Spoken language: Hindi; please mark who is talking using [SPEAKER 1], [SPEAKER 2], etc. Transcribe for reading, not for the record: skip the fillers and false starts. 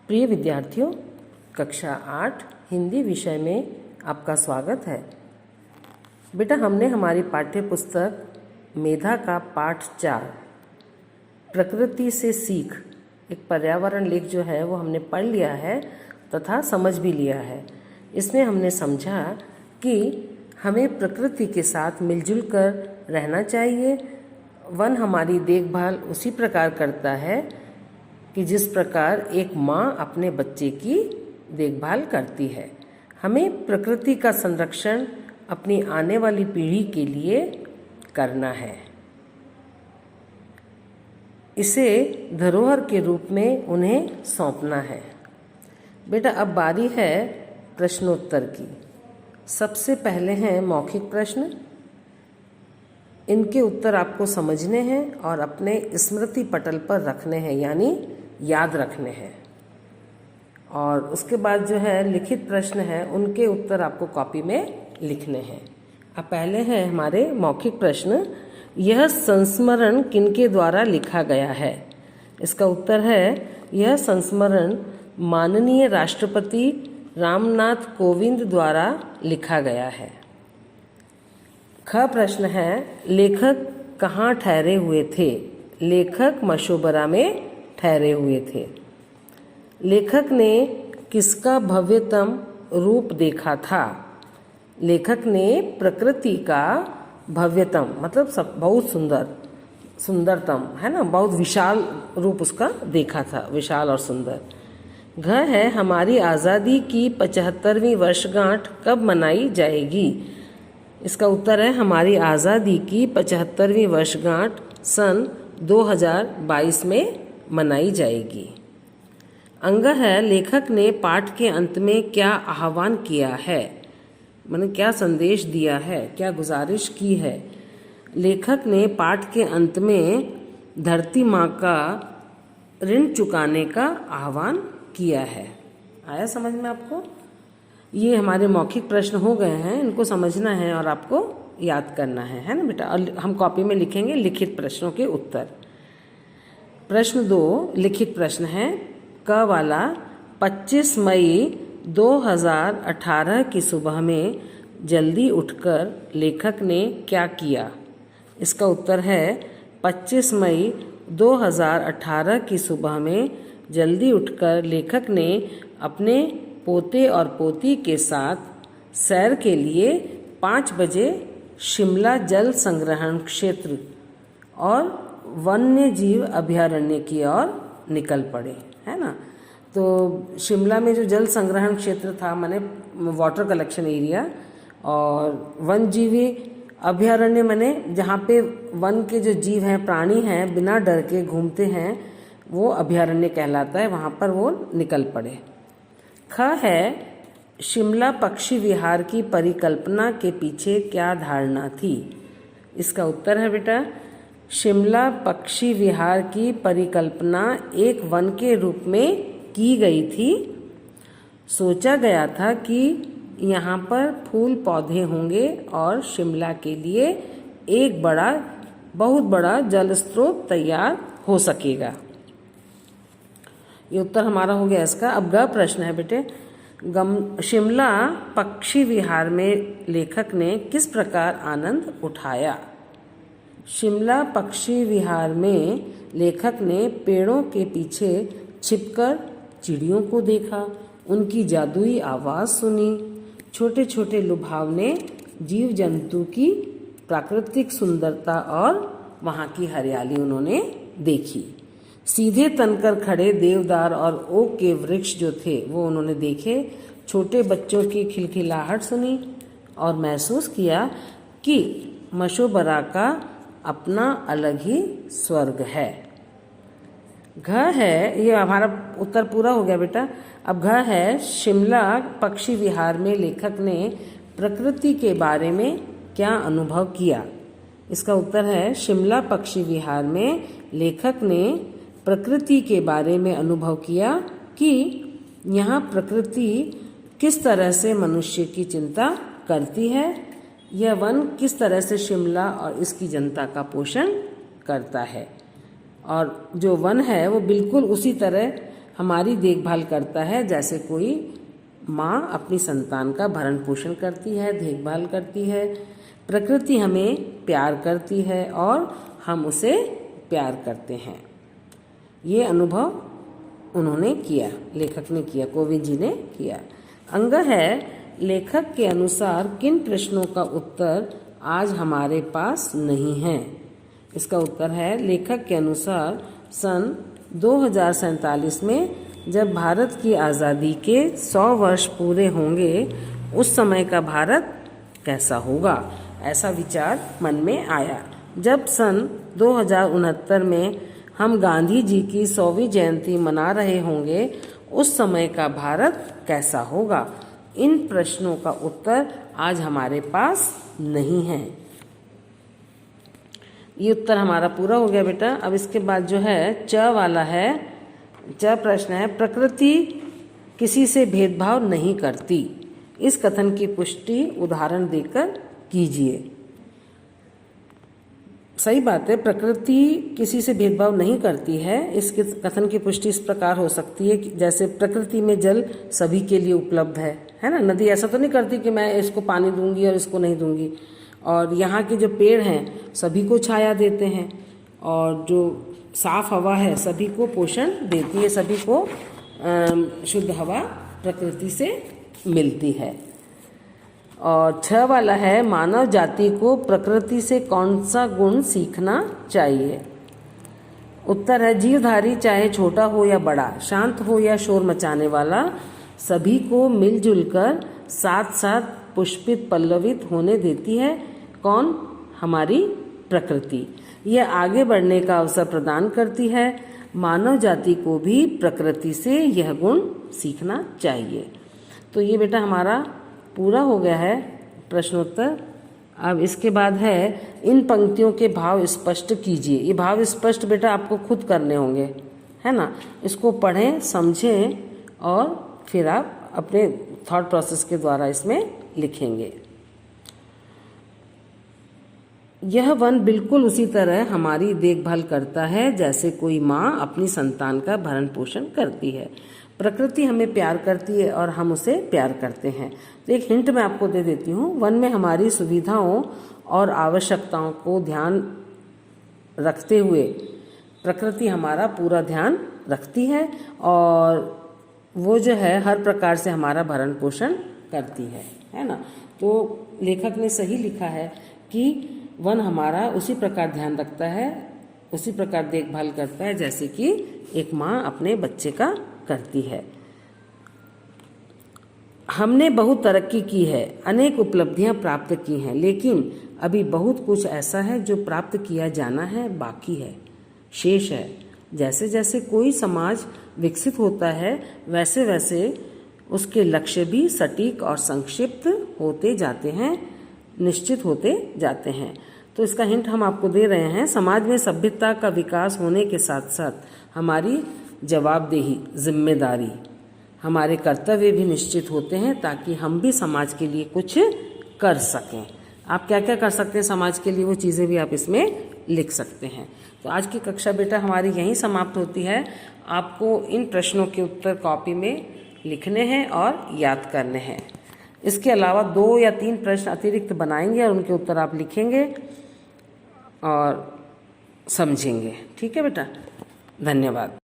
[SPEAKER 1] प्रिय विद्यार्थियों, कक्षा 8 हिंदी विषय में आपका स्वागत है। बेटा, हमने हमारी पाठ्य पुस्तक मेधा का पाठ 4 प्रकृति से सीख एक पर्यावरण लेख जो है वो हमने पढ़ लिया है तथा समझ भी लिया है। इसमें हमने समझा कि हमें प्रकृति के साथ मिलजुल कर रहना चाहिए। वन हमारी देखभाल उसी प्रकार करता है कि जिस प्रकार एक माँ अपने बच्चे की देखभाल करती है। हमें प्रकृति का संरक्षण अपनी आने वाली पीढ़ी के लिए करना है, इसे धरोहर के रूप में उन्हें सौंपना है। बेटा, अब बारी है प्रश्नोत्तर की। सबसे पहले हैं मौखिक प्रश्न। इनके उत्तर आपको समझने हैं और अपने स्मृति पटल पर रखने हैं, यानी याद रखने हैं। और उसके बाद जो है लिखित प्रश्न है, उनके उत्तर आपको कॉपी में लिखने हैं। अब पहले हैं हमारे मौखिक प्रश्न। यह संस्मरण किनके द्वारा लिखा गया है? इसका उत्तर है यह संस्मरण माननीय राष्ट्रपति रामनाथ कोविंद द्वारा लिखा गया है। ख प्रश्न है, लेखक कहाँ ठहरे हुए थे? लेखक मशोबरा में ठहरे हुए थे। लेखक ने किसका भव्यतम रूप देखा था? लेखक ने प्रकृति का भव्यतम मतलब सब बहुत सुंदरतम है ना, बहुत विशाल रूप उसका देखा था, विशाल और सुंदर। घ है, हमारी आज़ादी की 75वीं वर्षगांठ कब मनाई जाएगी? इसका उत्तर है हमारी आज़ादी की 75वीं वर्षगांठ सन 2022 में मनाई जाएगी। अंग है, लेखक ने पाठ के अंत में क्या आह्वान किया है? मैंने क्या संदेश दिया है, क्या गुजारिश की है? लेखक ने पाठ के अंत में धरती माँ का ऋण चुकाने का आह्वान किया है। आया समझ में आपको? ये हमारे मौखिक प्रश्न हो गए हैं, इनको समझना है और आपको याद करना है ना बेटा। और हम कॉपी में लिखेंगे लिखित प्रश्नों के उत्तर। प्रश्न 2 लिखित प्रश्न है। क वाला, 25 मई 2018 की सुबह में जल्दी उठकर लेखक ने क्या किया? इसका उत्तर है 25 मई 2018 की सुबह में जल्दी उठकर लेखक ने अपने पोते और पोती के साथ सैर के लिए 5 बजे शिमला जल संग्रहण क्षेत्र और वन्य जीव अभयारण्य की ओर निकल पड़े, है ना। तो शिमला में जो जल संग्रहण क्षेत्र था, माने वाटर कलेक्शन एरिया, और वन जीवी अभयारण्य माने जहाँ पे वन के जो जीव हैं, प्राणी हैं, बिना डर के घूमते हैं, वो अभयारण्य कहलाता है। वहाँ पर वो निकल पड़े। ख है, शिमला पक्षी विहार की परिकल्पना के पीछे क्या धारणा थी? इसका उत्तर है बेटा, शिमला पक्षी विहार की परिकल्पना एक वन के रूप में की गई थी। सोचा गया था कि यहाँ पर फूल पौधे होंगे और शिमला के लिए एक बहुत बड़ा जल स्रोत तैयार हो सकेगा। ये उत्तर हमारा हो गया इसका। अब ग प्रश्न है बेटे, शिमला पक्षी विहार में लेखक ने किस प्रकार आनंद उठाया? शिमला पक्षी विहार में लेखक ने पेड़ों के पीछे छिपकर चिड़ियों को देखा, उनकी जादुई आवाज़ सुनी, छोटे छोटे लुभावने जीव जंतु की प्राकृतिक सुंदरता और वहाँ की हरियाली उन्होंने देखी। सीधे तनकर खड़े देवदार और ओक के वृक्ष जो थे वो उन्होंने देखे, छोटे बच्चों की खिलखिलाहट सुनी और महसूस किया कि मशोबरा का अपना अलग ही स्वर्ग है। घ है, ये हमारा उत्तर पूरा हो गया बेटा। अब घ है, शिमला पक्षी विहार में लेखक ने प्रकृति के बारे में क्या अनुभव किया? इसका उत्तर है, शिमला पक्षी विहार में लेखक ने प्रकृति के बारे में अनुभव किया कि यहाँ प्रकृति किस तरह से मनुष्य की चिंता करती है, यह वन किस तरह से शिमला और इसकी जनता का पोषण करता है। और जो वन है वो बिल्कुल उसी तरह हमारी देखभाल करता है जैसे कोई माँ अपनी संतान का भरण पोषण करती है, देखभाल करती है। प्रकृति हमें प्यार करती है और हम उसे प्यार करते हैं। ये अनुभव उन्होंने किया, लेखक ने किया, कोविंद जी ने किया। अंग है, लेखक के अनुसार किन प्रश्नों का उत्तर आज हमारे पास नहीं है। इसका उत्तर है, लेखक के अनुसार सन 2047 में जब भारत की आज़ादी के 100 वर्ष पूरे होंगे, उस समय का भारत कैसा होगा। ऐसा विचार मन में आया जब सन 2069 में हम गांधी जी की 100वीं जयंती मना रहे होंगे, उस समय का भारत कैसा होगा। इन प्रश्नों का उत्तर आज हमारे पास नहीं है। ये उत्तर हमारा पूरा हो गया बेटा। अब इसके बाद जो है च वाला है, च प्रश्न है, प्रकृति किसी से भेदभाव नहीं करती। इस कथन की पुष्टि उदाहरण देकर कीजिए। सही बात है, प्रकृति किसी से भेदभाव नहीं करती है। इस कथन की पुष्टि इस प्रकार हो सकती है कि जैसे प्रकृति में जल सभी के लिए उपलब्ध है ना। नदी ऐसा तो नहीं करती कि मैं इसको पानी दूंगी और इसको नहीं दूंगी। और यहाँ के जो पेड़ हैं सभी को छाया देते हैं, और जो साफ हवा है सभी को पोषण देती है, सभी को शुद्ध हवा प्रकृति से मिलती है। और 6 वाला है, मानव जाति को प्रकृति से कौन सा गुण सीखना चाहिए। उत्तर है, जीवधारी चाहे छोटा हो या बड़ा, शांत हो या शोर मचाने वाला, सभी को मिलजुल कर साथ साथ पुष्पित पल्लवित होने देती है। कौन? हमारी प्रकृति। यह आगे बढ़ने का अवसर प्रदान करती है। मानव जाति को भी प्रकृति से यह गुण सीखना चाहिए। तो ये बेटा हमारा पूरा हो गया है प्रश्नोत्तर। अब इसके बाद है, इन पंक्तियों के भाव स्पष्ट कीजिए। ये भाव स्पष्ट बेटा आपको खुद करने होंगे, है ना। इसको पढ़ें, समझें और फिर आप अपने थॉट प्रोसेस के द्वारा इसमें लिखेंगे। यह वन बिल्कुल उसी तरह हमारी देखभाल करता है जैसे कोई माँ अपनी संतान का भरण पोषण करती है। प्रकृति हमें प्यार करती है और हम उसे प्यार करते हैं। तो एक हिंट मैं आपको दे देती हूँ। वन में हमारी सुविधाओं और आवश्यकताओं को ध्यान रखते हुए प्रकृति हमारा पूरा ध्यान रखती है, और वो जो है हर प्रकार से हमारा भरण पोषण करती है ना। तो लेखक ने सही लिखा है कि वन हमारा उसी प्रकार ध्यान रखता है, उसी प्रकार देखभाल करता है जैसे कि एक माँ अपने बच्चे का करती है। हमने बहुत तरक्की की है, अनेक उपलब्धियां प्राप्त की हैं, लेकिन अभी बहुत कुछ ऐसा है जो प्राप्त किया जाना है, बाकी है, शेष है। जैसे जैसे कोई समाज विकसित होता है वैसे वैसे उसके लक्ष्य भी सटीक और संक्षिप्त होते जाते हैं, निश्चित होते जाते हैं। तो इसका हिंट हम आपको दे रहे हैं। समाज में सभ्यता का विकास होने के साथ साथ हमारी जवाबदेही, जिम्मेदारी, हमारे कर्तव्य भी निश्चित होते हैं ताकि हम भी समाज के लिए कुछ कर सकें। आप क्या क्या कर सकते हैं समाज के लिए, वो चीज़ें भी आप इसमें लिख सकते हैं। तो आज की कक्षा बेटा हमारी यहीं समाप्त होती है। आपको इन प्रश्नों के उत्तर कॉपी में लिखने हैं और याद करने हैं। इसके अलावा 2 या 3 प्रश्न अतिरिक्त बनाएंगे और उनके उत्तर आप लिखेंगे और समझेंगे। ठीक है बेटा, धन्यवाद।